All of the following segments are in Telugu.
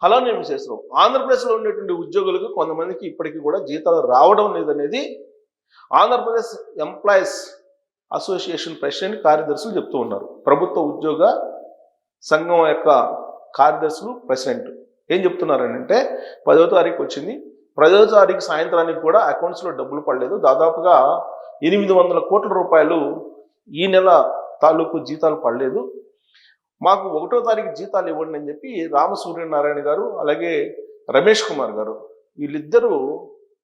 అలా నియమించేస్తారు. ఆంధ్రప్రదేశ్లో ఉండేటువంటి ఉద్యోగులకు కొంతమందికి ఇప్పటికీ కూడా జీతాలు రావడం లేదనేది ఆంధ్రప్రదేశ్ ఎంప్లాయీస్ అసోసియేషన్ ప్రెసిడెంట్ కార్యదర్శులు చెప్తూ ఉన్నారు. ప్రభుత్వ ఉద్యోగ సంఘం యొక్క కార్యదర్శులు ప్రెసిడెంట్ ఏం చెప్తున్నారంటే 10వ తారీఖు వచ్చింది, 10వ తారీఖు సాయంత్రానికి కూడా అకౌంట్స్లో డబ్బులు పడలేదు. దాదాపుగా 800 కోట్ల రూపాయలు ఈ నెల తాలూకు జీతాలు పడలేదు. మాకు 1వ తారీఖు జీతాలు ఇవ్వండి అని చెప్పి రామసూర్యనారాయణ గారు అలాగే రమేష్ కుమార్ గారు వీళ్ళిద్దరూ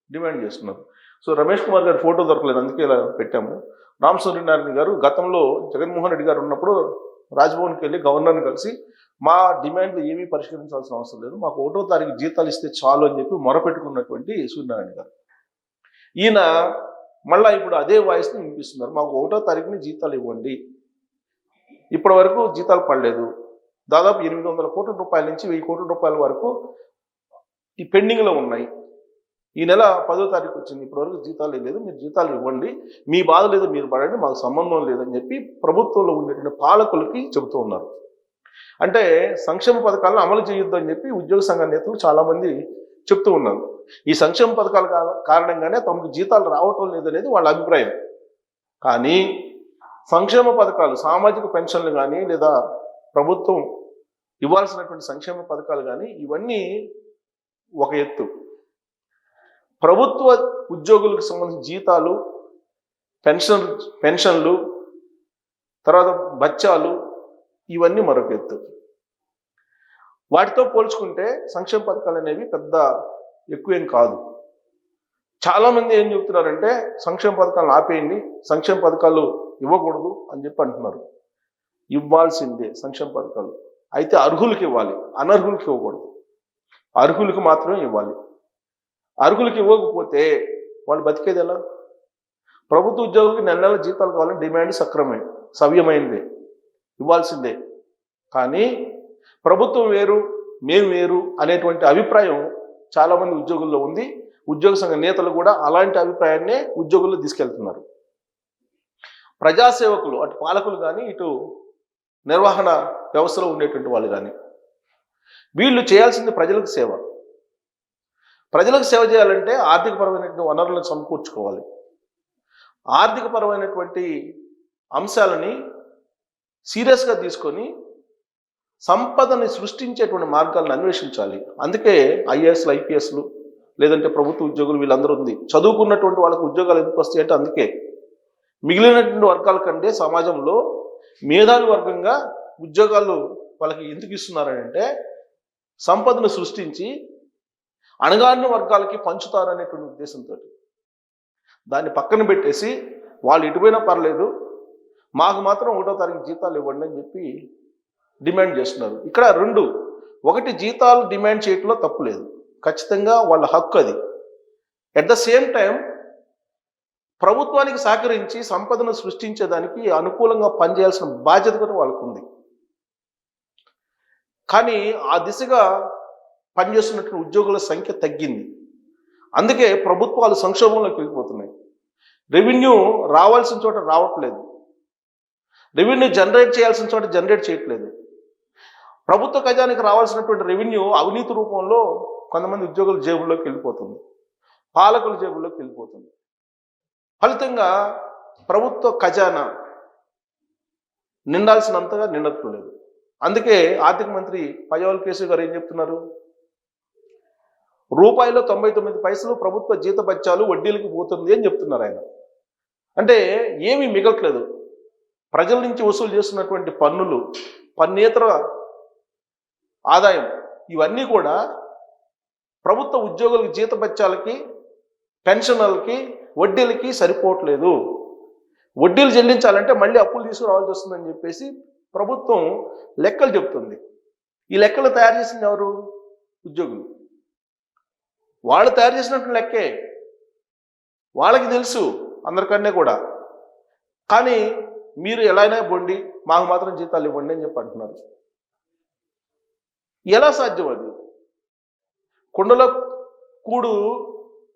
డిమాండ్ చేస్తున్నారు. సో రమేష్ కుమార్ గారి ఫోటో దొరకలేదు, అందుకే ఇలా పెట్టాము. రామసూర్యనారాయణ గారు గతంలో జగన్మోహన్ రెడ్డి గారు ఉన్నప్పుడు రాజ్భవన్కి వెళ్ళి గవర్నర్ని కలిసి మా డిమాండ్లు ఏమీ పరిష్కరించాల్సిన అవసరం లేదు, మాకు 1వ తారీఖు జీతాలు ఇస్తే చాలు అని చెప్పి మొరపెట్టుకున్నటువంటి సూర్యనారాయణ గారు. ఈయన మళ్ళీ ఇప్పుడు అదే వాయిస్ని వినిపిస్తున్నారు, మాకు 1వ తారీఖుని జీతాలు ఇవ్వండి, ఇప్పటి వరకు జీతాలు పడలేదు. దాదాపు 800 కోట్ల రూపాయల నుంచి 1000 కోట్ల రూపాయల వరకు ఈ పెండింగ్లో ఉన్నాయి. ఈ నెల 10వ తారీఖు వచ్చింది, ఇప్పటివరకు జీతాలు లేదు, మీరు జీతాలు ఇవ్వండి, మీ బాధ లేదు మీరు పడండి, మాకు సంబంధం లేదని చెప్పి ప్రభుత్వంలో ఉండేటువంటి పాలకులకి చెబుతూ ఉన్నారు. అంటే సంక్షేమ పథకాలను అమలు చేయొద్దు అని చెప్పి ఉద్యోగ సంఘ నేతలు చాలామంది చెప్తూ ఉన్నారు. ఈ సంక్షేమ పథకాల కారణంగానే తమకు జీతాలు రావటం లేదనేది వాళ్ళ అభిప్రాయం. కానీ సంక్షేమ పథకాలు, సామాజిక పెన్షన్లు కానీ లేదా ప్రభుత్వం ఇవ్వాల్సినటువంటి సంక్షేమ పథకాలు కానీ ఇవన్నీ ఒక ఎత్తు, ప్రభుత్వ ఉద్యోగులకు సంబంధించిన జీతాలు, పెన్షన్లు, తర్వాత బత్యాలు ఇవన్నీ మరొక ఎత్తు. వాటితో పోల్చుకుంటే సంక్షేమ పథకాలు అనేవి పెద్ద ఎక్కువేం కాదు. చాలామంది ఏం చెప్తున్నారంటే సంక్షేమ పథకాలను ఆపేయండి, సంక్షేమ పథకాలు ఇవ్వకూడదు అని చెప్పి అంటున్నారు. ఇవ్వాల్సిందే సంక్షేమ పథకాలు, అయితే అర్హులకి ఇవ్వాలి, అనర్హులకి ఇవ్వకూడదు. అర్హులకి మాత్రమే ఇవ్వాలి. అర్హులకి ఇవ్వకపోతే వాళ్ళు బతికేది ఎలా? ప్రభుత్వ ఉద్యోగులకి నెల నెల జీతాలు కావాలని డిమాండ్ సవ్యమైందే, ఇవ్వాల్సిందే. కానీ ప్రభుత్వం వేరు మేము వేరు అనేటువంటి అభిప్రాయం చాలామంది ఉద్యోగుల్లో ఉంది. ఉద్యోగ సంఘ నేతలు కూడా అలాంటి అభిప్రాయాన్నే ఉద్యోగుల్లో తీసుకెళ్తున్నారు. ప్రజాసేవకులు, అటు పాలకులు కానీ ఇటు నిర్వహణ వ్యవస్థలో ఉండేటువంటి వాళ్ళు కానీ వీళ్ళు చేయాల్సింది ప్రజలకు సేవ. ప్రజలకు సేవ చేయాలంటే ఆర్థికపరమైనటువంటి వనరులను సమకూర్చుకోవాలి. ఆర్థికపరమైనటువంటి అంశాలని సీరియస్గా తీసుకొని సంపదని సృష్టించేటువంటి మార్గాలను అన్వేషించాలి. అందుకే ఐఏఎస్లు, ఐపీఎస్లు లేదంటే ప్రభుత్వ ఉద్యోగులు వీళ్ళందరూ ఉంది. చదువుకున్నటువంటి వాళ్ళకు ఉద్యోగాలు ఎందుకు వస్తాయి అంటే అందుకే. మిగిలినటువంటి వర్గాల కంటే సమాజంలో మేధావి వర్గంగా ఉద్యోగాలు వాళ్ళకి ఎందుకు ఇస్తున్నారంటే సంపదను సృష్టించి అణగారిన వర్గాలకి పంచుతారనేటువంటి ఉద్దేశంతో. దాన్ని పక్కన పెట్టేసి వాళ్ళు ఎటుపోయినా పర్లేదు, మాకు మాత్రం 1వ తారీఖు జీతాలు ఇవ్వండి అని చెప్పి డిమాండ్ చేస్తున్నారు. ఇక్కడ రెండు, ఒకటి జీతాలు డిమాండ్ చేయడంలో తప్పు లేదు, ఖచ్చితంగా వాళ్ళ హక్కు అది. ఎట్ ద సేమ్ టైం ప్రభుత్వానికి సహకరించి సంపదను సృష్టించేదానికి అనుకూలంగా పనిచేయాల్సిన బాధ్యత కూడా వాళ్ళకు ఉంది. కానీ ఆ దిశగా పనిచేస్తున్నటువంటి ఉద్యోగుల సంఖ్య తగ్గింది. అందుకే ప్రభుత్వాలు సంక్షోభంలోకి వెళ్ళిపోతున్నాయి. రెవెన్యూ రావాల్సిన చోట రావట్లేదు, రెవెన్యూ జనరేట్ చేయాల్సిన చోట జనరేట్ చేయట్లేదు. ప్రభుత్వ ఖజానాకి రావాల్సినటువంటి రెవెన్యూ అవినీతి రూపంలో కొంతమంది ఉద్యోగుల జేబుల్లోకి వెళ్ళిపోతుంది, పాలకుల జేబుల్లోకి వెళ్ళిపోతుంది. ఫలితంగా ప్రభుత్వ ఖజానా నిండాల్సినంతగా నిండట్లేదు. అందుకే ఆర్థిక మంత్రి పయ్యావుల కేశవ్ గారు ఏం చెప్తున్నారు, ₹99 ప్రభుత్వ జీతభత్యాలు వడ్డీలకి పోతుంది అని చెప్తున్నారు ఆయన. అంటే ఏమీ మిగలట్లేదు. ప్రజల నుంచి వసూలు చేస్తున్నటువంటి పన్నులు, పన్నేతర ఆదాయం ఇవన్నీ కూడా ప్రభుత్వ ఉద్యోగులకి జీతభత్యాలకి, పెన్షన్లకి, వడ్డీలకి సరిపోవట్లేదు. వడ్డీలు చెల్లించాలంటే మళ్ళీ అప్పులు తీసుకురావాల్సి వస్తుందని చెప్పేసి ప్రభుత్వం లెక్కలు చెప్తుంది. ఈ లెక్కలు తయారు చేసింది ఎవరు? ఉద్యోగులు. వాళ్ళు తయారు చేసినట్టు లెక్కే, వాళ్ళకి తెలుసు అందరికన్నా కూడా. కానీ మీరు ఎలాగైనా ఇవ్వండి, మాకు మాత్రం జీతాలు ఇవ్వండి అని చెప్పి అంటున్నారు. ఎలా సాధ్యం అది? కుండలో కూడు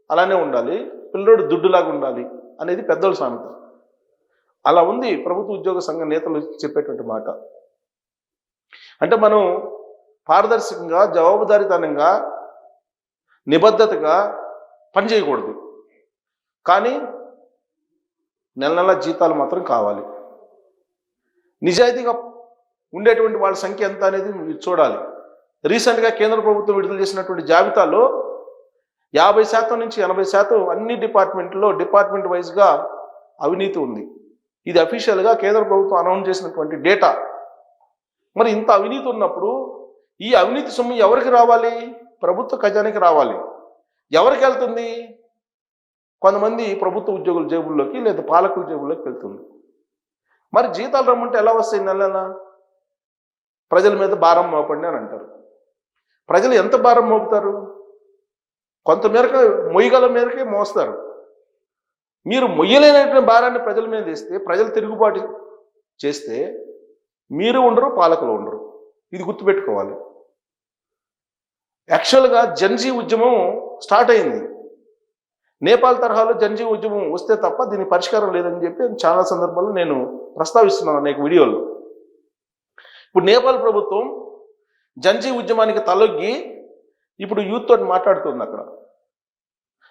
అలానే ఉండాలి, పిల్లోడు దుడ్డులాగా ఉండాలి అనేది పెద్దల సామెత. అలా ఉంది ప్రభుత్వ ఉద్యోగ సంఘ నేతలు చెప్పేటువంటి మాట. అంటే మనం పారదర్శకంగా, జవాబుదారీతనంగా, నిబద్ధతగా పనిచేయకూడదు. కానీ నెల నెల జీతాలు మాత్రం కావాలి. నిజాయితీగా ఉండేటువంటి వాళ్ళ సంఖ్య ఎంత అనేది మీరు చూడాలి. రీసెంట్గా కేంద్ర ప్రభుత్వం విడుదల చేసినటువంటి జాబితాలో 50% నుంచి 80% అన్ని డిపార్ట్మెంట్లో డిపార్ట్మెంట్ వైజ్గా అవినీతి ఉంది. ఇది అఫీషియల్గా కేంద్ర ప్రభుత్వం అనౌన్స్ చేసినటువంటి డేటా. మరి ఇంత అవినీతి ఉన్నప్పుడు ఈ అవినీతి సొమ్ము ఎవరికి రావాలి? ప్రభుత్వ ఖజానాకి రావాలి. ఎవరికి వెళ్తుంది? కొంతమంది ప్రభుత్వ ఉద్యోగుల జేబుల్లోకి లేదా పాలకుల జేబుల్లోకి వెళ్తుంది. మరి జీతాలు రమ్మంటే ఎలా వస్తాయి? నెల ప్రజల మీద భారం మోపండి అని అంటారు. ప్రజలు ఎంత భారం మోపుతారు? కొంత మేరకు మొయ్యగల మేరకే మోస్తారు. మీరు మొయ్యలేనటువంటి భారాన్ని ప్రజల మీద వేస్తే, ప్రజలు తిరుగుబాటు చేస్తే మీరు ఉండరు, పాలకులు ఉండరు. ఇది గుర్తుపెట్టుకోవాలి. యాక్చువల్గా జన్జీ ఉద్యమం స్టార్ట్ అయింది. నేపాల్ తరహాలో జన్జీ ఉద్యమం వస్తే తప్ప దీని పరిష్కారం లేదని చెప్పి చాలా సందర్భాల్లో నేను ప్రస్తావిస్తున్నాను అనేక వీడియోల్లో. ఇప్పుడు నేపాల్ ప్రభుత్వం జన్జీ ఉద్యమానికి తలొగ్గి ఇప్పుడు యూత్ తోటి మాట్లాడుతుంది. అక్కడ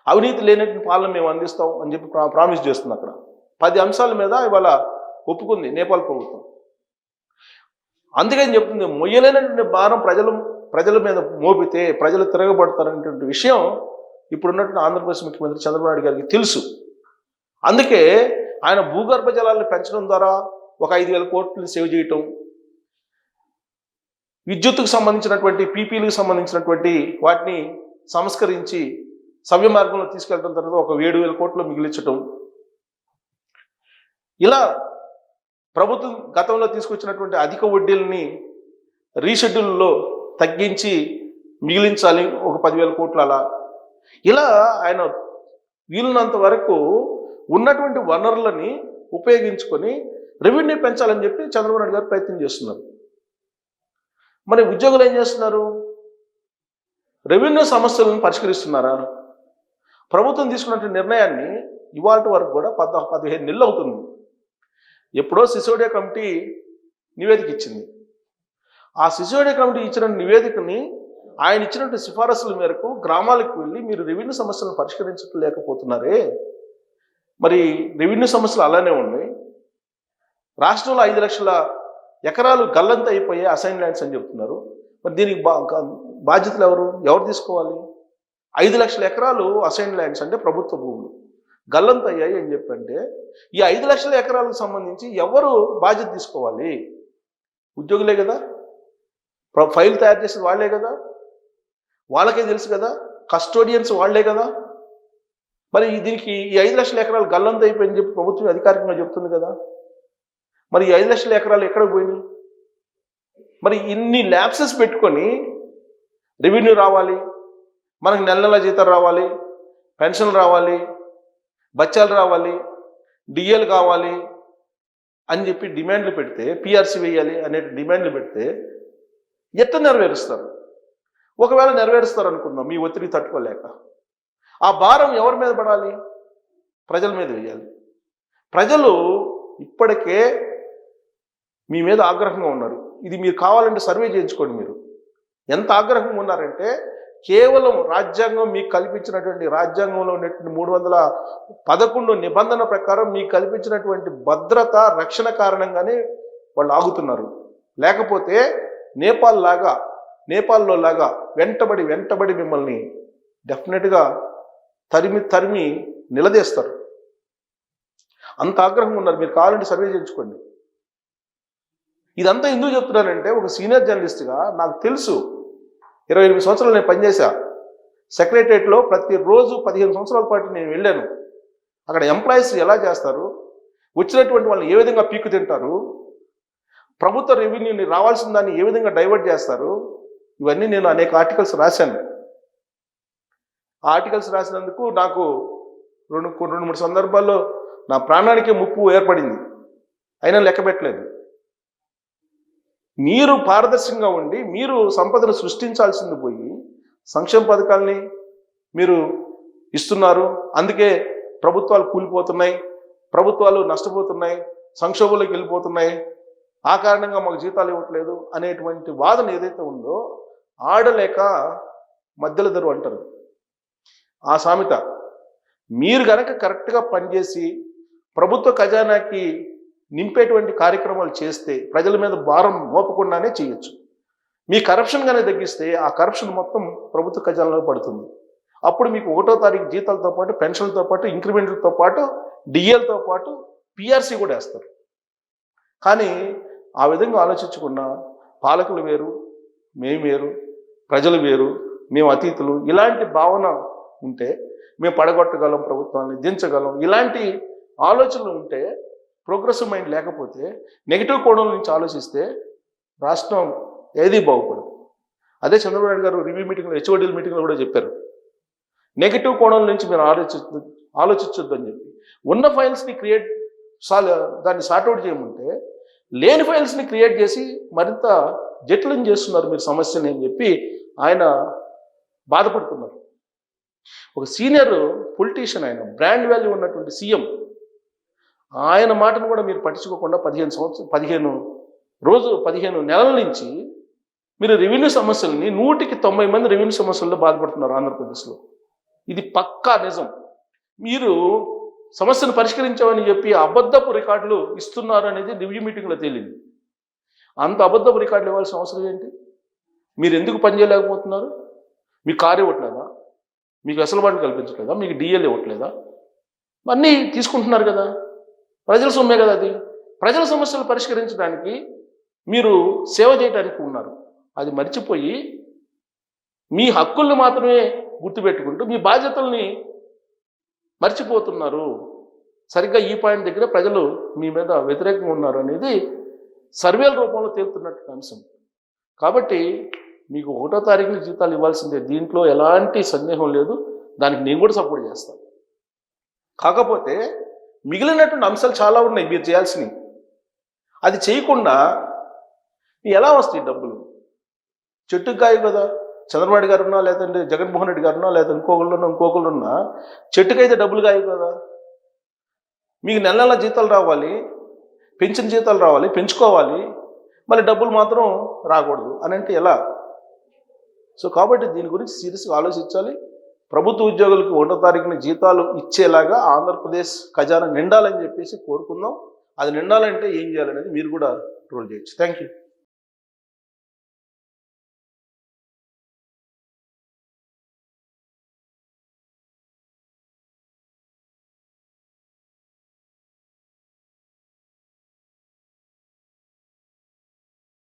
అవినీతి లేనటువంటి పాలన మేము అందిస్తాం అని చెప్పి ప్రామిస్ చేస్తుంది. అక్కడ 10 అంశాల మీద ఇవాళ ఒప్పుకుంది నేపాల్ ప్రభుత్వం. అందుకని చెప్తుంది, మొయ్యలేనటువంటి భారం ప్రజల మీద మోపితే ప్రజలు తిరగబడతారనేటువంటి విషయం ఇప్పుడున్నటువంటి ఆంధ్రప్రదేశ్ ముఖ్యమంత్రి చంద్రబాబు నాయుడు గారికి తెలుసు. అందుకే ఆయన భూగర్భ జలాలను పెంచడం ద్వారా ఒక 5,000 కోట్లు సేవ్ చేయటం, విద్యుత్తుకు సంబంధించినటువంటి పీపీలకు సంబంధించినటువంటి వాటిని సంస్కరించి సవ్య మార్గంలో తీసుకెళ్ళడం తర్వాత ఒక 7,000 కోట్లు మిగిలించటం, ఇలా ప్రభుత్వం గతంలో తీసుకొచ్చినటువంటి అధిక వడ్డీలని రీషెడ్యూల్లో తగ్గించి మిగిలించాలి ఒక 10,000 కోట్లు. అలా ఇలా ఆయన వీలున్నంత వరకు ఉన్నటువంటి వనరులని ఉపయోగించుకొని రెవెన్యూ పెంచాలని చెప్పి చంద్రబాబు నాయుడు గారు ప్రయత్నం చేస్తున్నారు. మరి ఉద్యోగులు ఏం చేస్తున్నారు? రెవెన్యూ సమస్యలను పరిష్కరిస్తున్నారా? ప్రభుత్వం తీసుకున్నటువంటి నిర్ణయాన్ని ఇవాళ వరకు కూడా 15 నెలలు అవుతుంది. ఎప్పుడో సిసోడియా కమిటీ నివేదిక ఇచ్చింది. ఆ సిసోడియా కమిటీ ఇచ్చిన నివేదికని ఆయన ఇచ్చినటువంటి సిఫారసుల మేరకు గ్రామాలకు వెళ్ళి మీరు రెవెన్యూ సమస్యలను పరిష్కరించలేకపోతున్నారే, మరి రెవెన్యూ సమస్యలు అలానే ఉన్నాయి. రాష్ట్రంలో 5 లక్షల ఎకరాలు గల్లంత అయిపోయే అసైన్ ల్యాండ్స్ అని చెప్తున్నారు. మరి దీనికి బాధ్యతలు ఎవరు తీసుకోవాలి? 5 లక్షల ఎకరాలు అసైన్ ల్యాండ్స్ అంటే ప్రభుత్వ భూములు గల్లంత అయ్యాయి అని చెప్పంటే ఈ 5 లక్షల ఎకరాలకు సంబంధించి ఎవరు బాధ్యత తీసుకోవాలి? ఉద్యోగులే కదా, ఫైల్ తయారు చేసేది వాళ్లే కదా, వాళ్ళకే తెలుసు కదా, కస్టోడియన్స్ వాళ్లే కదా. మరి దీనికి ఈ 5 లక్షల ఎకరాలు గల్లంత అయిపోయిందని చెప్పి ప్రభుత్వం అధికారికంగా చెప్తుంది కదా. మరి ఈ 5 లక్షల ఎకరాలు ఎక్కడికి పోయినాయి? మరి ఇన్ని ల్యాప్సెస్ పెట్టుకొని రెవెన్యూ రావాలి, మనకు నెల నెల జీతం రావాలి, పెన్షన్లు రావాలి, బచ్చాలు రావాలి, డిఏలు కావాలి అని చెప్పి డిమాండ్లు పెడితే, పిఆర్సీ వేయాలి అనే డిమాండ్లు పెడితే ఎట్లా నెరవేరుస్తారు? ఒకవేళ నెరవేరుస్తారు అనుకుందాం, మీ ఒత్తిడి తట్టుకోలేక, ఆ భారం ఎవరి మీద పడాలి? ప్రజల మీద వేయాలి. ప్రజలు ఇప్పటికే మీ మీద ఆగ్రహంగా ఉన్నారు. ఇది మీరు కావాలంటే సర్వే చేయించుకోండి. మీరు ఎంత ఆగ్రహంగా ఉన్నారంటే కేవలం రాజ్యాంగం మీకు కల్పించినటువంటి, రాజ్యాంగంలో ఉన్నటువంటి 311 నిబంధన ప్రకారం మీకు కల్పించినటువంటి భద్రత, రక్షణ కారణంగానే వాళ్ళు ఆగుతున్నారు. లేకపోతే నేపాల్లో లాగా వెంటబడి మిమ్మల్ని డెఫినెట్గా తరిమి నిలదీస్తారు. అంత ఆగ్రహంగా ఉన్నారు. మీరు కావాలంటే సర్వే చేయించుకోండి. ఇదంతా ఎందుకు చెప్తున్నానంటే, ఒక సీనియర్ జర్నలిస్ట్గా నాకు తెలుసు. 28 సంవత్సరాలు నేను పనిచేశా సెక్రటరియట్లో. ప్రతిరోజు 15 సంవత్సరాల పాటు నేను వెళ్ళాను. అక్కడ ఎంప్లాయీస్ ఎలా చేస్తారు, వచ్చినటువంటి వాళ్ళని ఏ విధంగా పీక్కు తింటారు, ప్రభుత్వ రెవెన్యూని రావాల్సిన దాన్ని ఏ విధంగా డైవర్ట్ చేస్తారు, ఇవన్నీ నేను అనేక ఆర్టికల్స్ రాశాను. ఆ ఆర్టికల్స్ రాసినందుకు నాకు 2-3 సందర్భాల్లో నా ప్రాణానికే ముప్పు ఏర్పడింది. అయినా లెక్క పెట్టలేదు. మీరు పారదర్శకంగా ఉండి మీరు సంపదను సృష్టించాల్సింది పోయి సంక్షేమ పథకాలని మీరు ఇస్తున్నారు. అందుకే ప్రభుత్వాలు కూలిపోతున్నాయి, ప్రభుత్వాలు నష్టపోతున్నాయి, సంక్షోభంలోకి వెళ్ళిపోతున్నాయి, ఆ కారణంగా మాకు జీతాలు ఇవ్వట్లేదు అనేటువంటి వాదన ఏదైతే ఉందో ఆడలేక మధ్యలో దరువు అంటారు ఆ సామెత. మీరు గనక కరెక్ట్గా పనిచేసి ప్రభుత్వ ఖజానాకి నింపేటువంటి కార్యక్రమాలు చేస్తే ప్రజల మీద భారం మోపకుండానే చేయొచ్చు. మీ కరప్షన్ గానే తగ్గిస్తే ఆ కరప్షన్ మొత్తం ప్రభుత్వ ఖజానాలో పడుతుంది. అప్పుడు మీకు 1వ తారీఖు జీతాలతో పాటు, పెన్షన్లతో పాటు, ఇంక్రిమెంట్లతో పాటు, డిఎల్తో పాటు పిఆర్సీ కూడా వేస్తారు. కానీ ఆ విధంగా ఆలోచించకుండా పాలకులు వేరు, మేము వేరు, ప్రజలు వేరు, మేము అతీతులు, ఇలాంటి భావన ఉంటే, మేము పడగొట్టగలం, ప్రభుత్వాన్ని దించగలం, ఇలాంటి ఆలోచనలు ఉంటే, ప్రోగ్రెసివ్ మైండ్ లేకపోతే, నెగిటివ్ కోణం నుంచి ఆలోచిస్తే రాష్ట్రం ఏది బాగుపడదు. అదే చంద్రబాబు నాయుడు గారు రివ్యూ మీటింగ్లో, హెచ్ఓడీల మీటింగ్లో కూడా చెప్పారు, నెగిటివ్ కోణం నుంచి మీరు ఆలోచించొద్దు అని చెప్పి. ఉన్న ఫైల్స్ని దాన్ని సార్ట్అవుట్ చేయమంటే లేని ఫైల్స్ని క్రియేట్ చేసి మరింత జటిలం చేస్తున్నారు మీరు సమస్యని అని చెప్పి ఆయన బాధపడుతున్నారు. ఒక సీనియర్ పొలిటీషియన్, ఆయన బ్రాండ్ వాల్యూ ఉన్నటువంటి సీఎం, ఆయన మాటను కూడా మీరు పట్టించుకోకుండా 15 నెలల నుంచి మీరు రెవెన్యూ సమస్యలని 190 మంది రెవెన్యూ సమస్యల్లో బాధపడుతున్నారు ఆంధ్రప్రదేశ్లో. ఇది పక్కా నిజం. మీరు సమస్యను పరిష్కరించామని చెప్పి అబద్ధపు రికార్డులు ఇస్తున్నారు అనేది రివ్యూ మీటింగ్లో తేలింది. అంత అబద్ధపు రికార్డులు ఇవ్వాల్సిన అవసరం ఏంటి? మీరు ఎందుకు పనిచేయలేకపోతున్నారు? మీకు కారు ఇవ్వట్లేదా? మీకు వెసులుబాటు కల్పించట్లేదా? మీకు డిఎల్ ఇవ్వట్లేదా? అన్నీ తీసుకుంటున్నారు కదా, ప్రజల సొమ్మే కదా అది. ప్రజల సమస్యలు పరిష్కరించడానికి మీరు సేవ చేయడానికి ఉన్నారు. అది మర్చిపోయి మీ హక్కుల్ని మాత్రమే గుర్తుపెట్టుకుంటూ మీ బాధ్యతల్ని మర్చిపోతున్నారు. సరిగ్గా ఈ పాయింట్ దగ్గర ప్రజలు మీ మీద వ్యతిరేకంగా ఉన్నారు అనేది సర్వేల రూపంలో తేలుతున్నటువంటి అంశం. కాబట్టి మీకు 1వ తారీఖున జీతాలు ఇవ్వాల్సిందే, దీంట్లో ఎలాంటి సందేహం లేదు. దానికి నేను కూడా సపోర్ట్ చేస్తాను. కాకపోతే మిగిలినటువంటి అంశాలు చాలా ఉన్నాయి మీరు చేయాల్సినవి. అది చేయకుండా ఎలా వస్తాయి డబ్బులు? చెట్టుకు కాయవు కదా. చంద్రబాబు గారు ఉన్నా, లేదంటే జగన్మోహన్ రెడ్డి గారున్నా, లేదా ఇంకొకళ్ళు ఉన్నా చెట్టుకైతే డబ్బులు కాయవు కదా. మీకు నెల నెల జీతాలు రావాలి, పెన్షన్ జీతాలు రావాలి, పెంచుకోవాలి, మళ్ళీ డబ్బులు మాత్రం రాకూడదు అని అంటే ఎలా? సో కాబట్టి దీని గురించి సీరియస్గా ఆలోచించాలి. ప్రభుత్వ ఉద్యోగులకు 1వ తారీఖున జీతాలు ఇచ్చేలాగా ఆంధ్రప్రదేశ్ ఖజానా నిండాలని చెప్పేసి కోరుకుందాం. అది నిండాలంటే ఏం చేయాలనేది మీరు కూడా రోల్ చేయొచ్చు. Thank you.